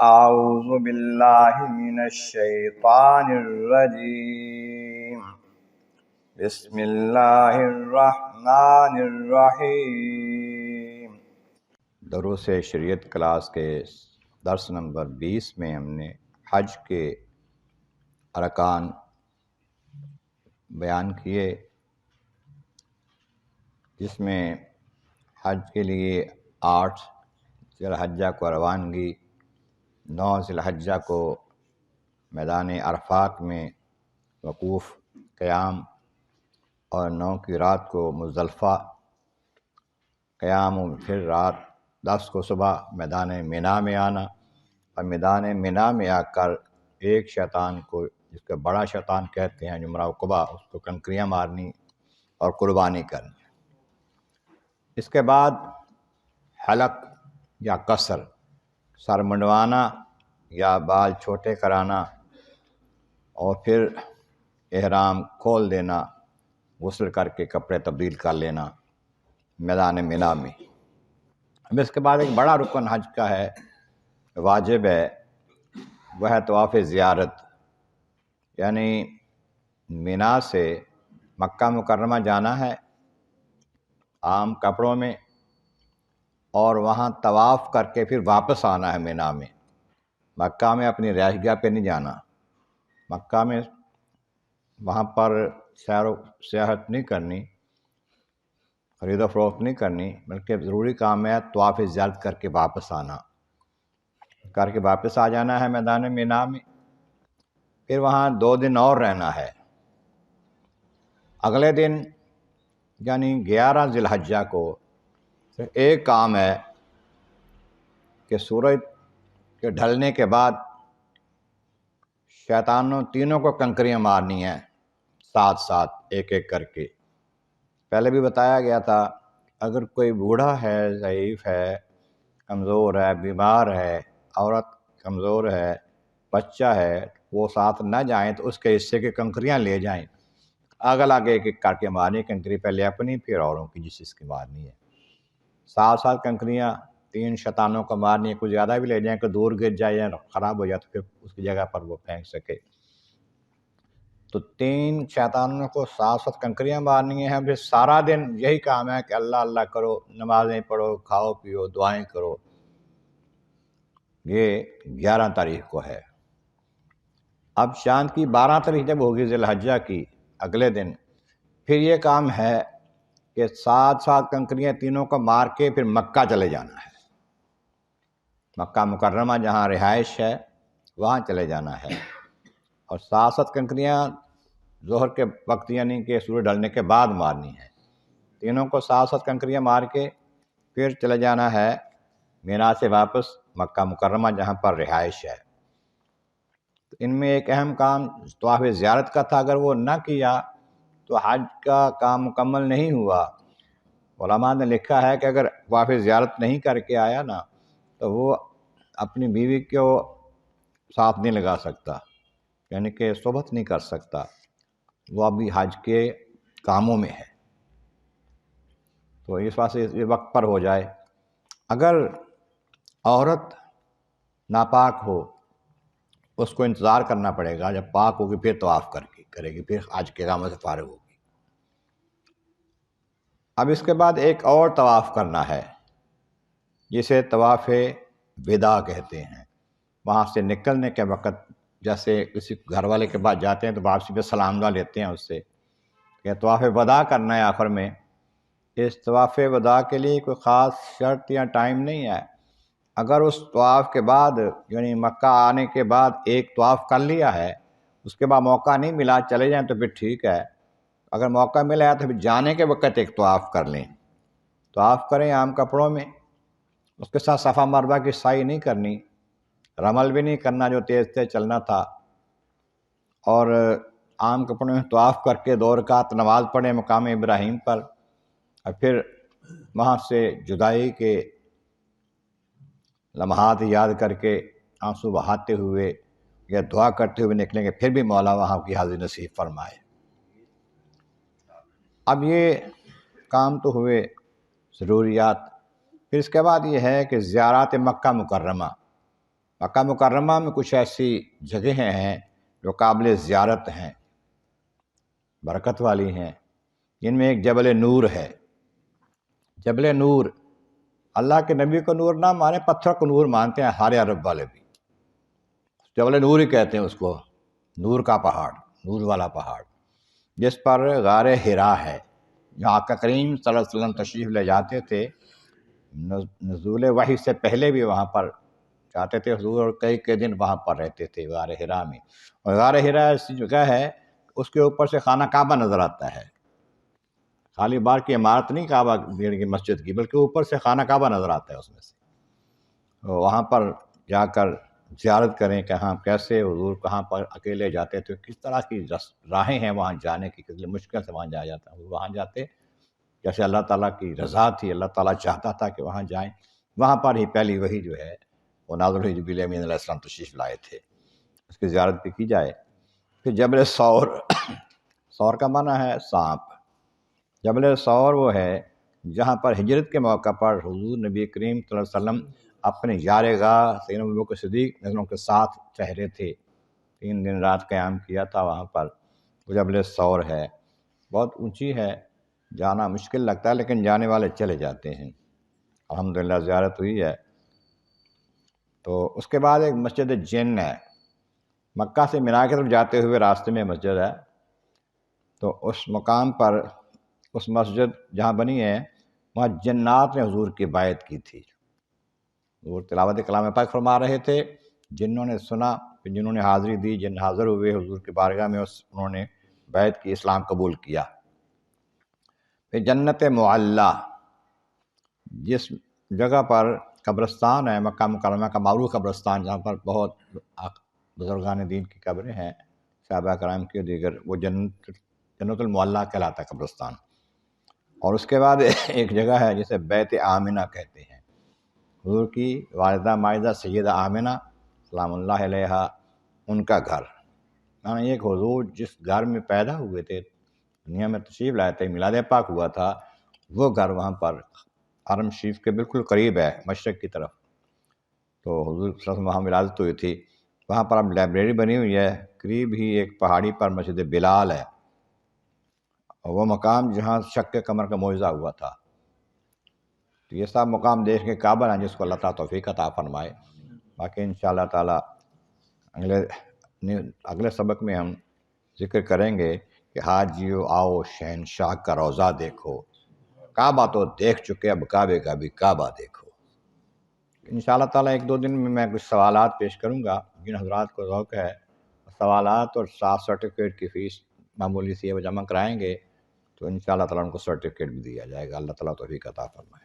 اعوذ باللہ من الشیطان الرجیم بسم اللہ الرحمن الرحیم۔ دروس شریعت کلاس کے درس نمبر 20 میں ہم نے حج کے ارکان بیان کیے، جس میں حج کے لیے 8 ذی الحجہ کو روانگی، 9 ذی الحجہ کو میدان عرفات میں وقوف قیام، اور 9 کی رات کو مزدلفہ قیام، و پھر رات 10 کو صبح میدان منا میں آنا، اور میدان منا میں آ کر ایک شیطان کو، جس کو بڑا شیطان کہتے ہیں، جمرہ عقبہ، اس کو کنکریاں مارنی اور قربانی کرنی۔ اس کے بعد حلق یا قصر، سر منڈوانا یا بال چھوٹے کرانا، اور پھر احرام کھول دینا، غسل کر کے کپڑے تبدیل کر لینا میدان منا میں۔ اب اس کے بعد ایک بڑا رکن حج کا ہے، واجب ہے، وہ ہے طواف زیارت، یعنی منا سے مکہ مکرمہ جانا ہے عام کپڑوں میں، اور وہاں طواف کر کے پھر واپس آنا ہے منا میں۔ مکہ میں اپنی رہائش گاہ پہ نہیں جانا، مکہ میں وہاں پر سیر و سیاحت نہیں کرنی، خرید و فروخت نہیں کرنی، بلکہ ضروری کام ہے طواف زیارت کر کے واپس آنا، کر کے واپس آ جانا ہے میدان منا میں۔ پھر وہاں 2 دن اور رہنا ہے۔ اگلے دن یعنی 11 ذی الحجہ کو صرف ایک کام ہے کہ سورج کے ڈھلنے کے بعد شیطانوں تینوں کو کنکریاں مارنی ہیں، ساتھ ساتھ ایک ایک کر کے۔ پہلے بھی بتایا گیا تھا، اگر کوئی بوڑھا ہے، ضعیف ہے، کمزور ہے، بیمار ہے، عورت کمزور ہے، بچہ ہے، وہ ساتھ نہ جائیں تو اس کے حصے کی کنکریاں لے جائیں۔ اگل آگے ایک ایک کر کے مارنی کنکری، پہلے اپنی پھر اوروں کی جس کی مارنی ہے۔ ساتھ ساتھ کنکریاں 3 شیطانوں کو مارنی ہے، کچھ زیادہ بھی لے جائیں کہ دور گر جائے یا خراب ہو جائے تو پھر اس کی جگہ پر وہ پھینک سکے۔ تو 3 شیطانوں کو ساتھ ساتھ کنکریاں مارنی ہیں۔ پھر سارا دن یہی کام ہے کہ اللہ اللہ کرو، نمازیں پڑھو، کھاؤ پیو، دعائیں کرو۔ یہ 11 تاریخ کو ہے۔ اب چاند کی 12 تاریخ جب ہوگی ذی الحجہ کی، اگلے دن پھر یہ کام ہے کہ ساتھ ساتھ کنکریاں تینوں کو مار کے پھر مکہ چلے جانا ہے، مکہ مکرمہ جہاں رہائش ہے وہاں چلے جانا ہے، اور ساتھ ساتھ کنکریاں ظہر کے وقت یعنی کہ سورج ڈھلنے کے بعد مارنی ہے۔ تینوں کو ساتھ ساتھ کنکریاں مار کے پھر چلے جانا ہے مینا سے واپس مکہ مکرمہ جہاں پر رہائش ہے۔ تو ان میں ایک اہم کام طواف زیارت کا تھا، اگر وہ نہ کیا تو حج کا کام مکمل نہیں ہوا۔ علماء نے لکھا ہے کہ اگر طواف زیارت نہیں کر کے آیا نا تو وہ اپنی بیوی کو ساتھ نہیں لگا سکتا، یعنی کہ صحبت نہیں کر سکتا، وہ ابھی حج کے کاموں میں ہے۔ تو اس واسطے یہ وقت پر ہو جائے۔ اگر عورت ناپاک ہو، اس کو انتظار کرنا پڑے گا، جب پاک ہوگی پھر طواف کرے گی، پھر حج کے کاموں سے فارغ ہوگی۔ اب اس کے بعد ایک اور طواف کرنا ہے، جسے طواف وداع کہتے ہیں۔ وہاں سے نکلنے کے وقت جیسے کسی گھر والے کے پاس جاتے ہیں تو واپسی پہ سلام دعا لیتے ہیں اس سے، کہ طواف وداع کرنا ہے آخر میں۔ اس طواف وداع کے لیے کوئی خاص شرط یا ٹائم نہیں ہے۔ اگر اس طواف کے بعد یعنی مکہ آنے کے بعد ایک طواف کر لیا ہے، اس کے بعد موقع نہیں ملا چلے جائیں تو پھر ٹھیک ہے۔ اگر موقع ملا ہے تو پھر جانے کے وقت ایک طواف کر لیں، طواف کریں عام کپڑوں میں، اس کے ساتھ صفا مروہ کی سعی نہیں کرنی، رمل بھی نہیں کرنا جو تیز تیز چلنا تھا، اور عام کپڑوں میں طواف کر کے 2 رکعت نماز پڑھیں مقام ابراہیم پر، اور پھر وہاں سے جدائی کے لمحات یاد کر کے آنسو بہاتے ہوئے یا دعا کرتے ہوئے نکلیں گے، پھر بھی مولا وہاں کی حاضری نصیب فرمائے۔ اب یہ کام تو ہوئے ضروریات۔ پھر اس کے بعد یہ ہے کہ زیارات مکہ مکرمہ، مکہ مکرمہ میں کچھ ایسی جگہیں ہیں جو قابل زیارت ہیں، برکت والی ہیں، جن میں ایک جبل نور ہے۔ جبل نور، اللہ کے نبی کو نور نہ مانے، پتھر کو نور مانتے ہیں سارے عرب والے بھی، جبل نور ہی کہتے ہیں اس کو، نور کا پہاڑ، نور والا پہاڑ، جس پر غار حرا ہے، جہاں آقا کریم صلی اللہ علیہ وسلم تشریف لے جاتے تھے۔ نزول وحی سے پہلے بھی وہاں پر جاتے تھے حضور، اور کئی کئی دن وہاں پر رہتے تھے غار حرا میں۔ اور غار حرا ایسی جگہ ہے، اس کے اوپر سے خانہ کعبہ نظر آتا ہے، خالی بار کی عمارت نہیں کعبہ کی مسجد کی، بلکہ اوپر سے خانہ کعبہ نظر آتا ہے اس میں سے۔ وہاں پر جا کر زیارت کریں کہ ہاں کیسے حضور کہاں پر اکیلے جاتے تھے، کس طرح کی راہیں ہیں وہاں جانے کی، کتنی مشکل سے وہاں جایا جاتا ہے۔ وہاں جاتے جیسے اللہ تعالیٰ کی رضا تھی، اللہ تعالیٰ چاہتا تھا کہ وہاں جائیں، وہاں پر ہی پہلی وحی جو ہے وہ نازل ہوئی، جبریل امین علیہ السلام تشریف لائے تھے، اس کی زیارت بھی کی جائے۔ پھر جبل ثور، ثور کا معنی ہے سانپ۔ جبل ثور وہ ہے جہاں پر ہجرت کے موقع پر حضور نبی کریم صلی اللہ علیہ وسلم اپنے یار گاہ سیدنا ابوبکر صدیق نظروں کے ساتھ ٹھہرے تھے، 3 دن رات قیام کیا تھا وہاں پر۔ وہ جبل ثور ہے، بہت اونچی ہے، جانا مشکل لگتا ہے لیکن جانے والے چلے جاتے ہیں۔ الحمدللہ زیارت ہوئی ہے۔ تو اس کے بعد ایک مسجد جن ہے، مکہ سے مینا کی طرف جاتے ہوئے راستے میں مسجد ہے، تو اس مقام پر اس مسجد جہاں بنی ہے وہاں جنات نے حضور کی بیعت کی تھی۔ حضور تلاوت کلام پاک فرما رہے تھے، جنوں نے سنا، پھر جنہوں نے حاضری دی، جن حاضر ہوئے حضور کی بارگاہ میں، انہوں نے بیعت کی، اسلام قبول کیا۔ پھر جنت معلیٰ، جس جگہ پر قبرستان ہے، مکہ مکرمہ کا معروف قبرستان، جہاں پر بہت بزرگان دین کی قبریں ہیں، صحابہ کرام کی دیگر، وہ جنت المعلیٰ کہلاتا ہے قبرستان۔ اور اس کے بعد ایک جگہ ہے جسے بیت آمنہ کہتے ہیں، حضور کی والدہ ماجدہ سیدہ آمنہ سلام اللہ علیہا، ان کا گھر، یعنی ایک حضور جس گھر میں پیدا ہوئے تھے، دنیا میں تشریف لائے تھے، میلاد پاک ہوا تھا، وہ گھر وہاں پر حرم شریف کے بالکل قریب ہے، مشرق کی طرف۔ تو حضور صلی اللہ علیہ وسلم وہاں ولادت ہوئی تھی، وہاں پر اب لائبریری بنی ہوئی ہے، قریب ہی ایک پہاڑی پر مسجد بلال ہے، اور وہ مقام جہاں شق قمر کا معجزہ ہوا تھا۔ تو یہ سب مقام دیکھ کے کعبہ ہے، جس کو اللہ تعالیٰ توفیق عطا فرمائے۔ باقی انشاءاللہ تعالیٰ اگلے سبق میں ہم ذکر کریں گے کہ حاجیو آؤ شہنشاہ کا روضہ دیکھو، کعبہ تو دیکھ چکے، اب کعبے کا بھی کعبہ دیکھو۔ انشاءاللہ تعالیٰ 1-2 دن میں کچھ سوالات پیش کروں گا، جن حضرات کو ذوق ہے سوالات اور ساتھ سرٹیفکیٹ کی فیس معمولی سی ہے وہ جمع کرائیں گے، تو انشاءاللہ تعالیٰ ان کو سرٹیفکیٹ بھی دیا جائے گا۔ اللہ تعالیٰ توفیق عطا فرمائے۔